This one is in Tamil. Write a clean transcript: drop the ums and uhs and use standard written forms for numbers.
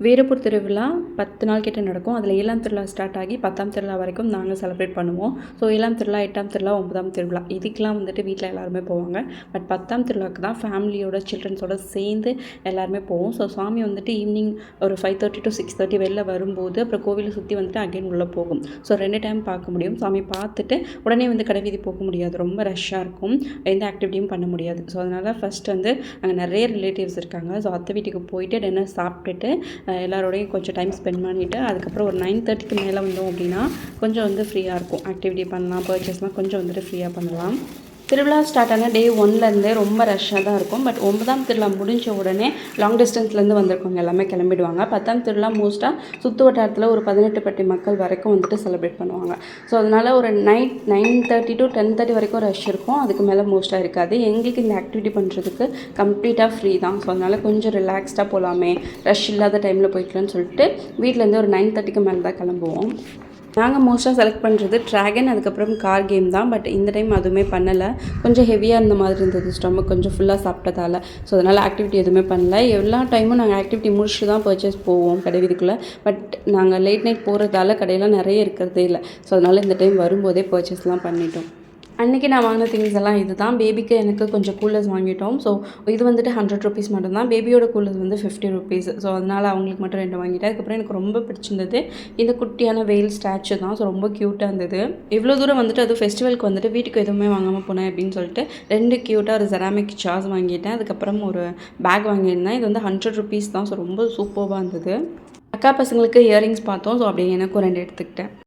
வீரப்பூர் திருவிழா 10 நாள் கிட்ட நடக்கும். அதில் 7ஆம் திருவிழா ஸ்டார்ட் ஆகி 10ஆம் திருவிழா வரைக்கும் நாங்கள் செலிப்ரேட் பண்ணுவோம். ஸோ 7ஆம் திருவிழா, 8ஆம் திருவிழா, 9ஆம் திருவிழா இதுக்கெலாம் வந்துட்டு வீட்டில் எல்லாருமே போவாங்க. பட் 10ஆம் திருவிழாவுக்கு தான் ஃபேமிலியோட சில்ட்ரன்ஸோட சேர்ந்து எல்லாருமே போவோம். ஸோ சாமி வந்துட்டு ஈவினிங் ஒரு 5:30 to 6:30 வெளில வரும்போது அப்புறம் கோவிலை சுற்றி வந்துட்டு அகைன் உள்ளே போகும். ஸோ 2 டைம் பார்க்க முடியும். சாமி பார்த்துட்டு உடனே வந்து கடைவீதி போக முடியாது, ரொம்ப ரஷ்ஷாக இருக்கும், எந்த ஆக்டிவிட்டியும் பண்ண முடியாது. ஸோ அதனால் ஃபஸ்ட் வந்து அங்கே நிறைய ரிலேட்டிவ்ஸ் இருக்காங்க. ஸோ அத்தை வீட்டுக்கு போயிட்டு டின்னர் சாப்பிட்டுட்டு எல்லாரோடையும் கொஞ்சம் டைம் ஸ்பெண்ட் பண்ணிவிட்டு அதுக்கப்புறம் ஒரு 9:30க்கு மேலே வந்தோம் அப்படின்னா கொஞ்சம் வந்து ஃப்ரீயாக இருக்கும், ஆக்டிவிட்டி பண்ணலாம், பர்ச்சேஸ்லாம் கொஞ்சம் வந்துட்டு ஃப்ரீயாக பண்ணலாம். திருவிழா ஸ்டார்ட் ஆன டே 1லேருந்தே ரொம்ப ரஷ்ஷாக தான் இருக்கும். பட் 9ஆம் திருவிழா முடிஞ்ச உடனே லாங் டிஸ்டன்ஸ்லேருந்து வந்திருக்கவங்க எல்லாமே கிளம்பிடுவாங்க. 10ஆம் திருவிழா மோஸ்ட்டாக சுற்று வட்டாரத்தில் ஒரு 18 பட்டி மக்கள் வரைக்கும் வந்துட்டு செலிப்ரேட் பண்ணுவாங்க. ஸோ அதனால் ஒரு நைட் 9:30 to 10:30 வரைக்கும் ரஷ் இருக்கும். அதுக்கு மேலே மோஸ்ட்டாக இருக்காது. எங்களுக்கு இந்த ஆக்டிவிட்டி பண்ணுறதுக்கு கம்ப்ளீட்டாக ஃப்ரீ தான். ஸோ அதனால் கொஞ்சம் ரிலாக்ஸ்டாக போகலாமே, ரஷ் இல்லாத டைமில் போய்க்கலான்னு சொல்லிட்டு வீட்டிலேருந்து ஒரு 9:30க்கு மேலே தான் கிளம்புவோம். நாங்கள் மோஸ்ட்டாக செலக்ட் பண்ணுறது ட்ராகன், அதுக்கப்புறம் கார் கேம் தான். பட் இந்த டைம் அதுவுமே பண்ணலை. கொஞ்சம் ஹெவியாக இருந்த மாதிரி இருந்தது, ஸ்டொமக் கொஞ்சம் ஃபுல்லாக சாப்பிட்டதால். ஸோ அதனால் ஆக்டிவிட்டி எதுவுமே பண்ணல. எல்லா டைமும் நாங்கள் ஆக்டிவிட்டி முடிச்சுட்டு தான் பர்ச்சேஸ் போவோம் கடை வீதிக்குள்ளே. பட் நாங்கள் லேட் நைட் போகிறதால கடையெல்லாம் நிறைய இருக்கிறதே இல்லை. ஸோ அதனால் இந்த டைம் வரும்போதே பர்ச்சேஸ்லாம் பண்ணிட்டோம். அன்றைக்கி நான் வாங்கின திங்ஸ் எல்லாம் இது தான். பேபிக்கு எனக்கு கொஞ்சம் கூலர்ஸ் வாங்கிட்டோம். ஸோ இது வந்துட்டு 100 rupees மட்டும்தான். பேபியோட கூலர்ஸ் வந்து 50 rupees. ஸோ அதனால் அவங்களுக்கு மட்டும் 2 வாங்கிட்டேன். அதுக்கப்புறம் எனக்கு ரொம்ப பிடிச்சிருந்தது இந்த குட்டியான வெயில் ஸ்டாச்சு தான். ஸோ ரொம்ப க்யூட்டாக இருந்தது. இவ்வளோ தூரம் வந்துட்டு அது ஃபெஸ்டிவலுக்கு வந்துட்டு வீட்டுக்கு எதுவுமே வாங்காமல் போனேன் அப்படின்னு சொல்லிட்டு 2 க்யூட்டாக ஒரு செராமிக் ஜார்ஸ் வாங்கிட்டேன். அதுக்கப்புறம் ஒரு பேக் வாங்கியிருந்தேன். இது வந்து 100 rupees தான். ஸோ ரொம்ப சூப்பராக இருந்தது. அக்கா பசங்களுக்கு இயரிங்ஸ் பார்த்தோம். ஸோ அப்படியே எனக்கும் 2 எடுத்துக்கிட்டேன்.